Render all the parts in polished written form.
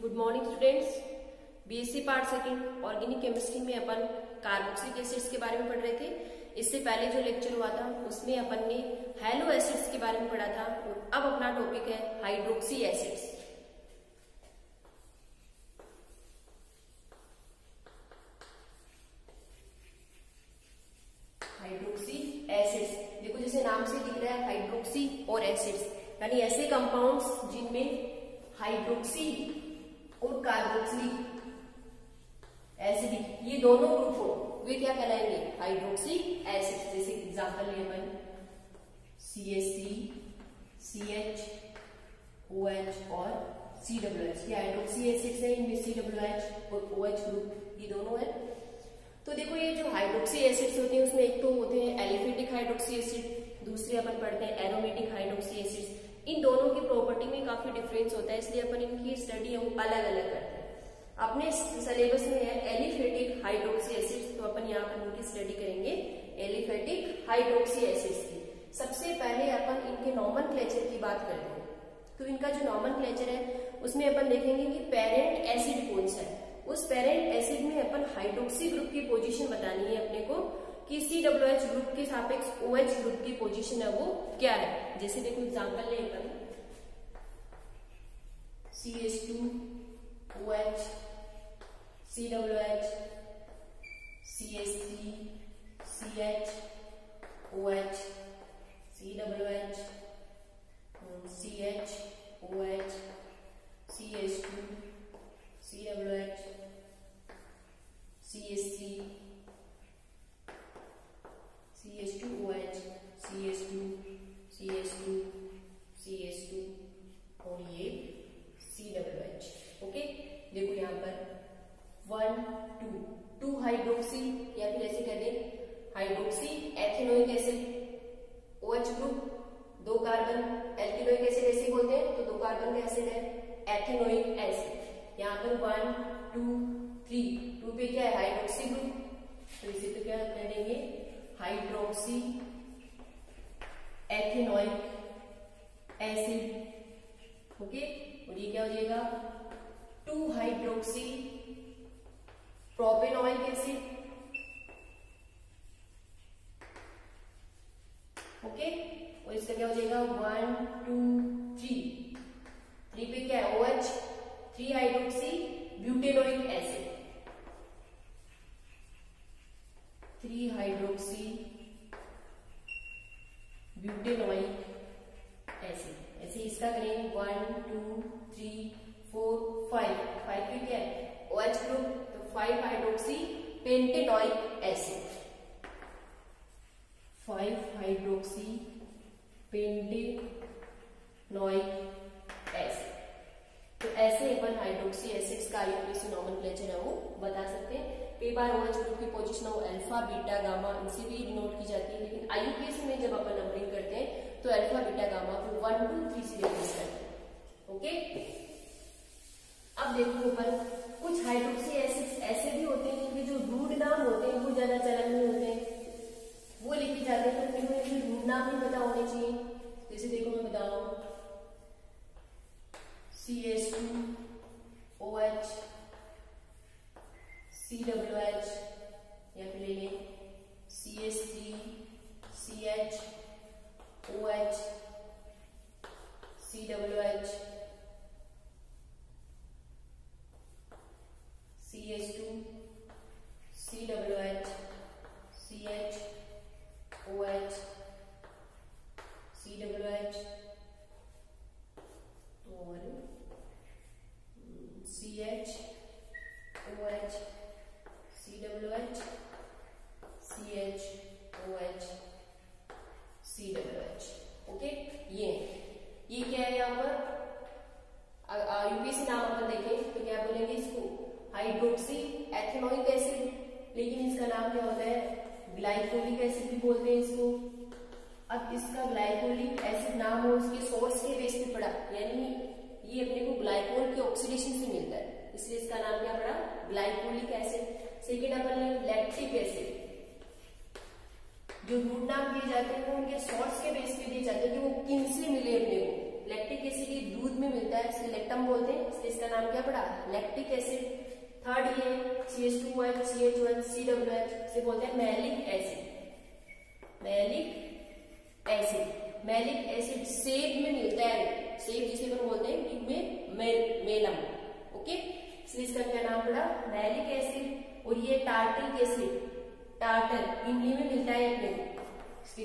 Good morning students. BSc part second organic chemistry में अपन carboxylic acids के बारे में पढ़ रहे थे। इससे पहले जो लेक्चर हुआ था उसमें अपन ने हैलो एसिड्स के बारे में पढ़ा था और अब अपना टॉपिक है हाइड्रोक्सी एसिड्स। हाइड्रोक्सी एसिड्स देखो, जैसे नाम से दिख रहा है हाइड्रोक्सी और एसिड्स, यानी ऐसे कंपाउंड्स जिनमें हाइड्रोक्सी और कार्बोक्सिलिक एसिड ये दोनों ग्रुप हो, वे क्या कहलाएंगे? Hydroxy acid. जैसे एग्जांपल ले अपन CH3, CH, OH और COH, ये हाइड्रोक्सी एसिड्स है। इनमें COH और OH ग्रुप ये दोनों है। तो देखो, ये जो हाइड्रोक्सी एसिड्स होते हैं उसमें एक तो होते हैं एलिफेटिक हाइड्रोक्सी एसिड, दूसरे अपन पढ़ते हैं एरोमेटिक हाइड्रोक्सी एसिड्स। इन दोनों की प्रॉपर्टी में काफी डिफरेंस होता है, इसलिए अपन इनकी स्टडी हम अलग अलग करते हैं। अपने सिलेबस में है एलिफेटिक हाइड्रोक्सी एसिड्स, तो अपन यहाँ पर इनकी स्टडी करेंगे एलिफेटिक हाइड्रोक्सी एसिड्स की। सबसे पहले अपन इनके नॉमेनक्लेचर की बात करते हैं। तो इनका जो नॉमेनक्लेचर है उसमें अपन देखेंगे कि पेरेंट एसिड कौन सा है। उस पेरेंट एसिड में अपन हाइड्रोक्सी ग्रुप की पोजीशन बतानी है अपने को कि COH ग्रुप के सापेक्ष OH ग्रुप की पोजीशन है वो क्या है। जैसे देखो एग्जांपल ले अपन CH2, OH, COH, CH3, CH, OH, COH, CH, OH, CH2, COH, CH3, CH2OH, CH2, CH2, CH2 और ये COH। ओके, देखो यहाँ पर 1, 2 हाइड्रोक्सी या फिर ऐसे कह दें hydroxy ethanoic acid, OH group 2 carbon, alkanoic acid ऐसे बोलते हैं, तो 2 कार्बन का एसिड है एथेनोइक एसिड। यहाँ पर 1, 2, 3, 2 पे क्या है? हाइड्रोक्सी ग्रुप, तो इसे तो क्या कह देंगे? Hydroxy ethanoic acid. ओके, और ये क्या हो जाएगा? 2 हाइड्रोक्सी प्रोपेनोइक एसिड। ओके, और इसका क्या हो जाएगा? 1, 2, 3 पे क्या है? OH 3 hydroxy butanoic acid, 3 hydroxy butanoic acid. ऐसे इसका करेंगे 1, 2, 3, 4, 5 पे क्या है? OH ग्रुप, तो 5 hydroxy pentanoic acid, 5 hydroxy pentanoic acid. तो ऐसे अपन हाइड्रोक्सी एसिड्स का IUPAC नॉमेनक्लेचर है वो बता सकते हैं। कई बार OH ग्रुप की पोजीशन हो अल्फा, बीटा, गामा इनसे भी डिनोट की जाती है, लेकिन IUPAC में जब अपन नंबरिंग करते हैं तो अल्फा, बीटा, गामा को 1, 2, 3 से रिप्लेस करते हैं। ओके, अब देखो ऊपर कुछ हाइड्रोक्सी एसिड्स ऐसे भी होते हैं जिनके जो रूट नाम होते हैं वो ज्यादा चलन में होते हैं, वो लिखे जाते हैं, तो इनके रूट नाम भी पता होने चाहिए। जैसे देखो मैं बता रहा हूं CH2, OH, COH या फिर ले लें CH3, CH, OH, COH, CH2, COH, CH, OH, COH और CH, OH, COH, CH, OH, COH। Okay, ये क्या है? यहाँ पर IUPAC नाम अपन देखें तो क्या बोलेंगे इसको? हाइड्रोक्सी एथेनोइक एसिड, लेकिन इसका नाम क्या होता है? ग्लाइकोलिक एसिड भी बोलते हैं इसको। अब इसका ग्लाइकोलिक एसिड नाम हो उसके सोर्स के बेस पे पड़ा, यानी ये अपने को ग्लाइकोल के ऑक्सीडेशन से मिलता है, इसलिए इसका नाम क्या पड़ा? Glycolic acid. सेकेंड अपन लैक्टिक एसिड, जो रूट नाम दिए जाते हैं वो उनके सोर्स के बेस पे दिए जाते हैं कि वो किन से मिले अपने को। लैक्टिक एसिड ये दूध में मिलता है, इसे लैक्टम बोलते हैं, इसलिए इसका नाम क्या पड़ा, लैक्टिक एसिड। थर्ड ये CH2OH, CHOH, COOH, इसे बोलते हैं malic acid. Malic acid, malic acid सेब में मिलता है, सेब जिसे हम बोलते हैं ग्रीक में मेलम, ओके, इसलिए इसका क्या नाम पड़ा, मैलिक एसिड। और ये टार्टिक एसिड, टार्टर इमली में मिलता है अपने को, इसके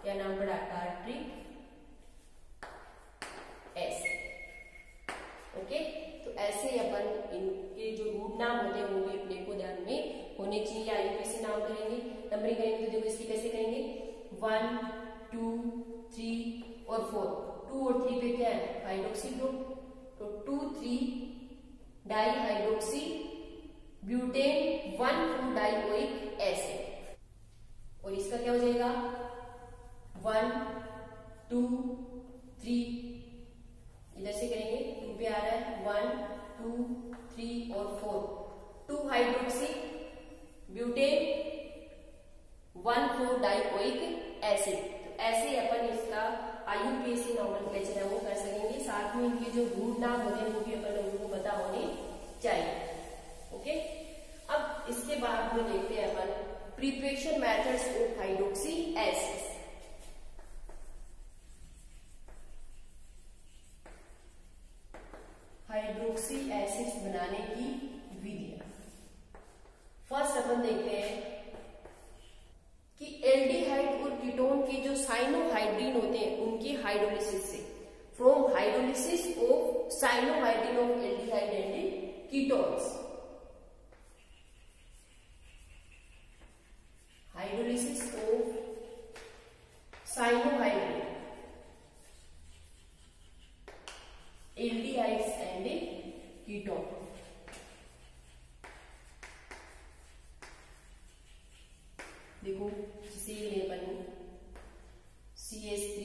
क्या नाम पड़ा, टार्ट्रिक एसिड, ओके। तो ऐसे अपन इनके जो रूट नाम होते हैं वो भी अपने को ध्यान में होने चाहिए। IUPAC नाम करेंगे, नंबरिंग करेंगे तो देखो इसकी कैसे करेंगे, 1 2 3 और 4, 2 और 3 पे क्या है, हाइड्रोक्सी ग्रुप, तो 2 3 di hydroxy butane 1 dioic acid. और इसका क्या हो जाएगा, 1 2 3, इधर से करेंगे 2 पे आ रहा है, 1 2 3 और 4, 2 हाइड्रोक्सी ब्यूटेन 1 डाइओइक एसिड। तो ऐसे अपन इसका IUPAC नॉमेनक्लेचर है वो कर सकेंगे, साथ में इनके जो रूट नाम होते हैं वो भी अपन लोगों को पता होने चाहिए, ओके। अब इसके बाद में देखते हैं अपन preparation methods of hydroxy acids. Hydroxy acids बनाने की विधियां, फर्स्ट अपन देखते हैं कि एल्डिहाइड और कीटोन के जो साइनोहाइड्रीन होते हैं उनकी हाइड्रोलिसिस से, from hydrolysis of cyanohydrin of aldehyde and ketones, hydrolysis of cyanohydrin aldehydes and ketone. देखो जैसे ये अपन CH3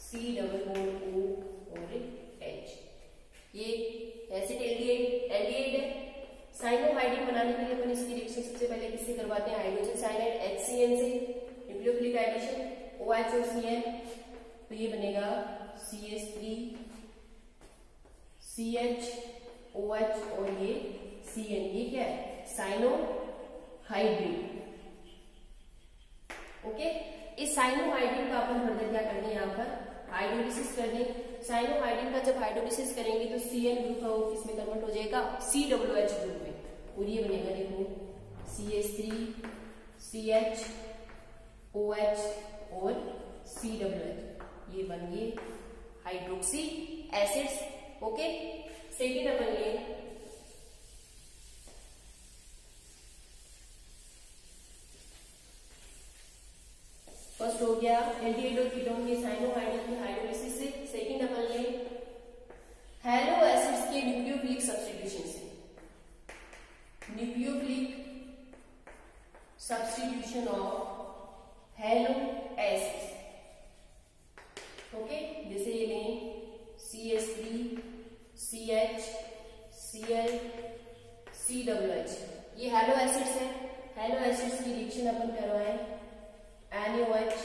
C double bond O और H, ये एसिड एल्डिहाइड है। साइनोहाइड्रीन बनाने के लिए अपन इसकी रिएक्शन सबसे पहले किससे करवाते हैं, हाइड्रोजन साइनाइड HCN से, न्यूक्लियोफिलिक एडिशन OH और Cn, तो ये बनेगा CH3 CHOH और ये Cn, ये क्या है, साइनोहाइड्रीन, ओके। इस साइनोहाइड्रीन का अपन फर्दर क्या कर दें, यहाँ पर हाइड्रोलिसिस कर दें। साइनोहाइड्रीन का जब हाइड्रोलिसिस करेंगे तो Cn ग्रुप है वो किसमें कन्वर्ट हो जाएगा, COOH ग्रुप में, और ये बनेगा देखो CH3 CHOH और COOH, ये बन गए हाइड्रोक्सी एसिड्स, ओके। सेकेंड अपन ये फर्स्ट हो गया एल्डिहाइड और कीटोन के साइनोहाइड्रीन की हाइड्रोलिसिस से। सेकेंड अपन ले हैलो एसिड्स के न्यूक्लियोफिलिक सब्स्टिट्यूशन से, nucleophilic substitution of hello acids, okay. जैसे ये लें CH3 CH Cl COOH, ये हैलो एसिड्स है। हैलो एसिड्स की रिएक्शन अपन करवाएं NaOH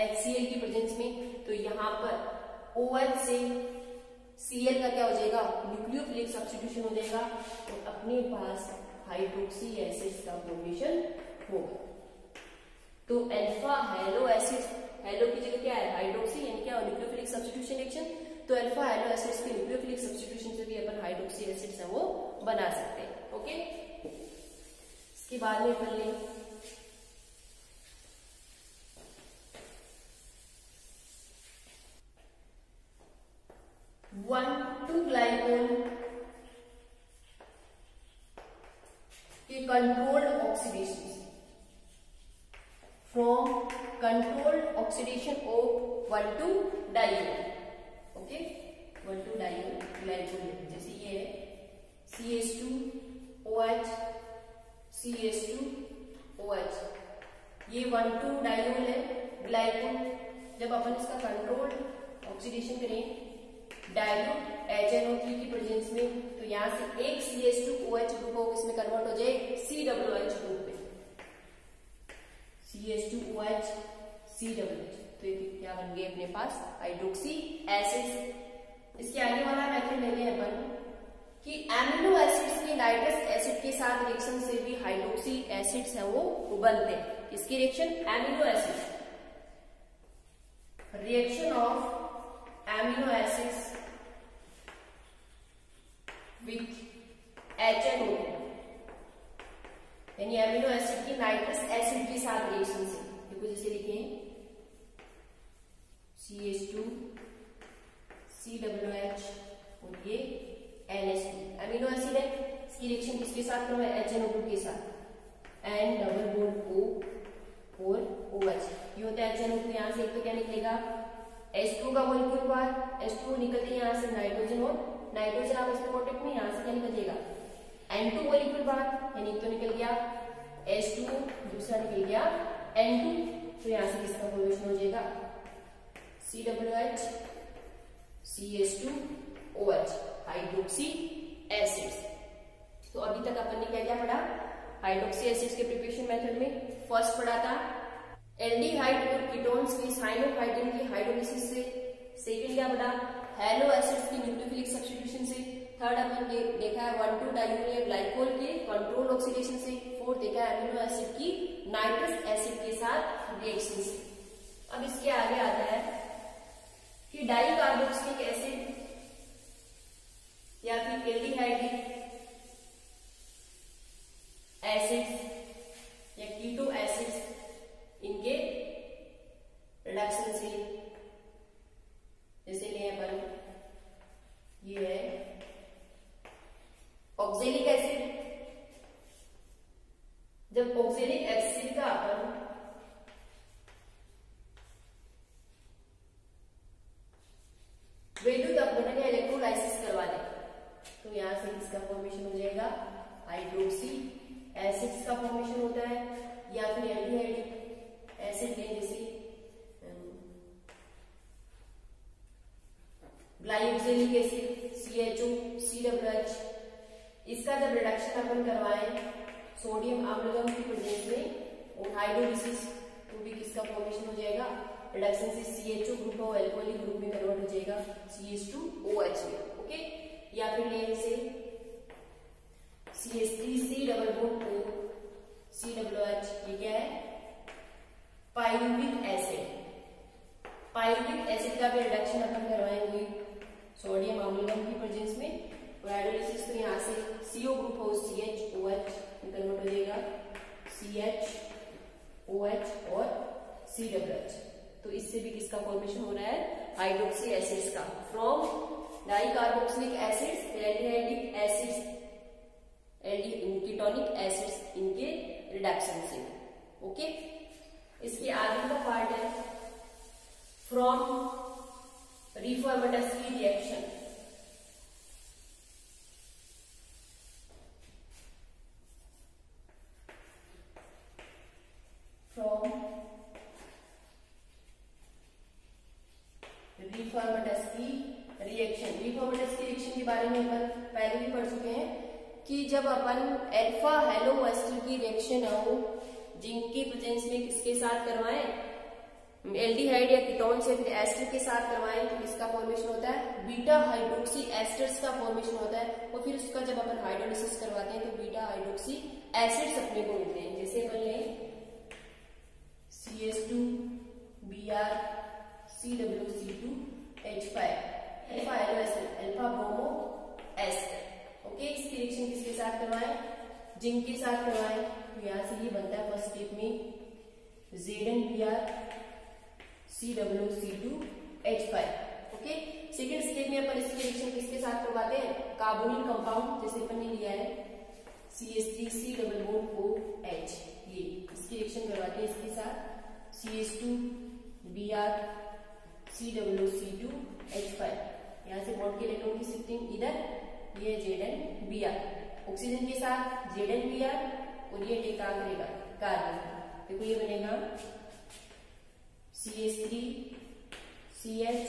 HCl की प्रेजेंस में, तो यहाँ पर OH से Cl का क्या हो जाएगा, न्यूक्लियोफिलिक सब्स्टिट्यूशन हो जाएगा, और अपने पास हाइड्रोक्सी एसिड्स का फॉर्मेशन होगा। तो अल्फा हैलो एसिड्स, हैलो की जगह क्या है, हाइड्रोक्सी, यानी क्या, न्यूक्लियोफिलिक सब्स्टिट्यूशन रिएक्शन, तो अल्फा हैलो एसिड्स के न्यूक्लियोफिलिक सब्स्टिट्यूशन से भी अपन हाइड्रोक्सी एसिड्स है वो बना सकते हैं, ओके। इसके बाद में अपन लें ग्लाइकोल के controlled oxidation, from controlled oxidation of one two diol, okay, one two diol glycol, जैसे ये है CH2OH CH2OH, ये 1,2-डाइओल है ग्लाइकोल। जब अपन इसका कंट्रोल्ड ऑक्सीडेशन करें डाइल्यूट HNO3 की प्रेजेंस में, तो यहां से एक CH2OH ग्रुप होगा, इसमें कन्वर्ट हो जाए COOH ग्रुप में, CH2OH COOH। तो ये क्या बन गए अपने पास हाइड्रोक्सी एसिड। इसके आगे वाला मेथड लेंगे अपन कि एमिनो एसिड्स की नाइट्रस एसिड के साथ रिएक्शन से भी हाइड्रोक्सी एसिड्स है वो बनते हैं। इसकी reaction amino acid, reaction of amino acids with HNO, यानी एमिनो एसिड की नाइट्रस एसिड के साथ रिएक्शन से, देखो जैसे लिखे CH2 COOH और ये NH2 एमिनो एसिड है। इसकी रिएक्शन किसके साथ करो है HNO2 के साथ, N डबल बॉन्ड O और OH। ये होता है HNO2। यहाँ से एक तो क्या निकलेगा H2 का मॉलिक्यूल बाहर, H2 निकलते हैं यहाँ से नाइट्रोजन और नाइट्रोजन आपस में कांटेक्ट में, यहाँ से क्या निकल जाएगा N2 मॉलिक्यूल बाहर, यानी एक तो निकल गया H2, दूसरा निकल गया N2। तो यहाँ से किसका फॉर्मेशन हो जाएगा COOH CH2OH हाइड्रोक्सी एसिड्स। तो अभी तक अपन ने क्या क्या पढ़ा हाइड्रोक्सी एसिड्स के प्रिपरेशन मेथड में। फर्स्ट पढ़ा था एल्डिहाइड और कीटोन्स की साइनोहाइड्रिन की हाइड्रोलिसिस से। सेकंड क्या पढ़ा हैलो एसिड्स की न्यूक्लियोफिलिक सब्स्टिट्यूशन से। थर्ड अपन देखा है 1,2-डाइयूरिया ग्लाइकोल के कंट्रोल ऑक्सीडेशन से। फोर्थ देखा है एमिनो एसिड की नाइट्रस एसिड के साथ रिएक्शन से। अब इसके आगे आता है कि डाइकार्बोक्सिलिक एसिड या फिर एल्डिहाइडिक एसिड्स या कीटो एसिड्स, इनके रिडक्शन से। जैसे ले अपन ये है ऑक्जेलिक एसिड। जब ऑक्जेलिक एसिड का अपन विद्युत अपघटन या इलेक्ट्रोलाइसिस करवा दे तो यहां से किसका फॉर्मेशन हो जाएगा हाइड्रोक्सी एसिड्स का फॉर्मेशन होता है। या फिर एल्डिहाइडिक एसिड लें जैसे ग्लाइकोजेलिक एसिड CHO COOH, इसका जब रिडक्शन अपन करवाएं सोडियम अम्लगम की प्रेजेंस में और हाइड्रोलिसिस तो भी किसका फॉर्मेशन हो जाएगा रिडक्शन से CHO ग्रुप और अल्कोहलिक ग्रुप में कन्वर्ट हो जाएगा CH2OH में। ओके, या फिर ले से CH3C double bond O COOH, ये क्या है पाइरुविक एसिड। पाइरुविक एसिड का भी रिडक्शन अपन करवाएंगे सोडियम अम्लगम की प्रेजेंस में और हाइड्रोलिसिस तो यहाँ से CO ग्रुप और CHOH में कन्वर्ट हो जाएगा CHOH और COOH। तो इससे भी किसका फॉर्मेशन हो रहा है हाइड्रोक्सी एसिड्स का from dicarboxylic acids, aldehydic acids, ketonic acids, इनके रिडक्शन से। ओके, इसके आगे का पार्ट है फ्रॉम रिफॉर्मेटस की रिएक्शन। फ्रॉम रिफॉर्मेटस की रिएक्शन। रिफॉर्मेटस की रिएक्शन के बारे में अपन पहले भी पढ़ चुके हैं कि जब अपन अल्फा हेलो एस्टर की रिएक्शन हो जिंक की प्रेजेंस में किसके साथ करवाएं एल्डिहाइड या कीटोन से फिर एस्टर के साथ करवाएं तो किसका फॉर्मेशन होता है बीटा हाइड्रोक्सी एस्टर्स का फॉर्मेशन होता है। और फिर उसका जब अपन हाइड्रोलिसिस करवाते हैं तो बीटा हाइड्रोक्सी एसिड्स अपने को मिलते हैं। जैसे अपन लें CH2Br COOH5 alpha halo ester alpha bromo ester. Okay, इसकी रिएक्शन किसके साथ करवाएं जिंक के साथ करवाएं तो यहाँ से ये बनता है फर्स्ट स्टेप में ZnBr COOC2H5। Okay, second step में अपन इसकी रिएक्शन किसके साथ करवाते हैं कार्बोनिल कंपाउंड, जैसे अपन ने लिया है CH3C डबल बॉन्ड OH, ये इसकी रिएक्शन करवाते हैं इसके साथ CH2Br COOC2H5। यहाँ से बॉन्ड के इलेक्ट्रॉन की शिफ्टिंग इधर, ये ZnBr ऑक्सीजन के साथ ZnBr और ये टेका करेगा कार्बन। देखो ये बनेगा CH3 CH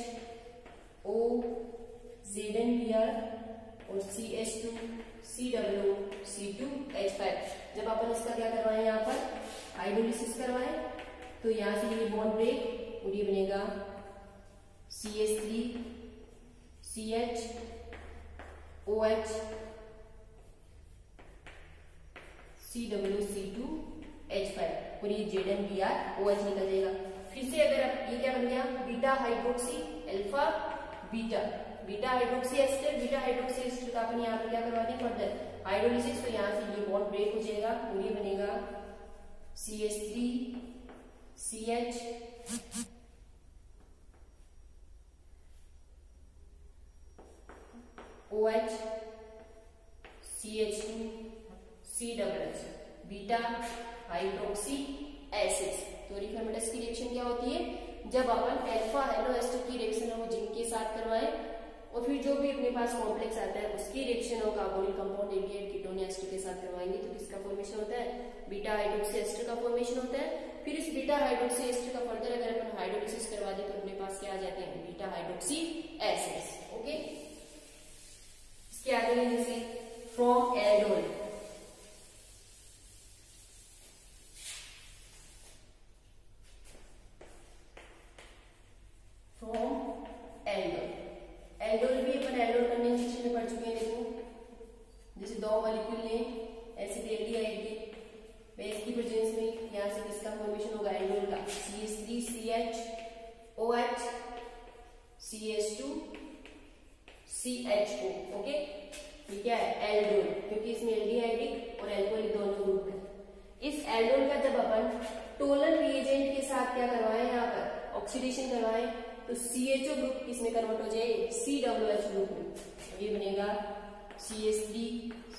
O ZnBr और CH2 COO C2H5। जब अपन इसका क्या करवाएं यहाँ पर हाइड्रोलिसिस करवाएं तो यहां से ये बॉन्ड ब्रेक और ये बनेगा CH3 CH OH CWC2 H5 और ये ZnBr OH निकल जाएगा। फिर से अगर आप ये क्या बन गया beta hydroxy alpha beta beta hydroxy ester beta hydroxy ester का अपन यहाँ पे क्या करवा दें फर्दर हाइड्रोलिसिस। तो यहाँ से ये बॉन्ड ब्रेक हो जाएगा और ये बनेगा CH3 CH OH CH2 CH beta hydroxy acids. तो रिफर्मेटस की रिएक्शन क्या होती है जब अपन अल्फा हेलो एस्टर की रिएक्शन हो जिंक के साथ करवाएं और फिर जो भी अपने पास कॉम्प्लेक्स आता है उसकी रिएक्शन हो carbonyl compound aldehyde ketone ester के साथ करवाएंगे तो किसका फॉर्मेशन होता है बीटा हाइड्रोक्सी एस्टर का फॉर्मेशन होता है। फिर इस बीटा हाइड्रोक्सी एस्टर का फर्दर अगर अपन हाइड्रोलिसिस करवा दे तो अपने पास क्या आ जाते हैं बीटा हाइड्रोक्सी एसिड्स। ओके, इसके आगे जैसे फ्रॉम एल्डोल एल्डोल भी अपन एल्डोल करने की सेक्शन में पढ़ चुके हैं। देखो जैसे दो मॉलिक्यूल ने एसिड एल्डिहाइड के बेस की प्रेजेंस में यहाँ से किसका फॉर्मेशन होगा एल्डोल का CH3 CH OH CH2 CHO। Okay, ये क्या है एल्डोल क्योंकि इसमें एल्डिहाइडिक और एल्कोहलिक दोनों ग्रुप है। इस एल्डोल का जब अपन टोलन रिएजेंट के साथ क्या करवाएं यहाँ पर ऑक्सीडेशन करवाएं तो CHO ग्रुप किसमें कन्वर्ट हो जाए COH ग्रुप में। ये बनेगा CH3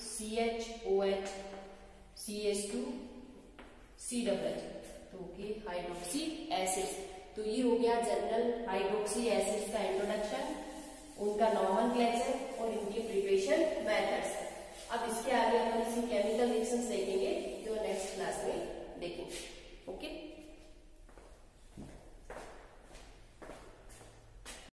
CH OH CH2 COH तो ओके हाइड्रोक्सी एसिड्स। तो ये हो गया जनरल हाइड्रोक्सी एसिड्स का इंट्रोडक्शन, उनका नॉमेनक्लेचर और इनकी प्रिपरेशन मेथड्स।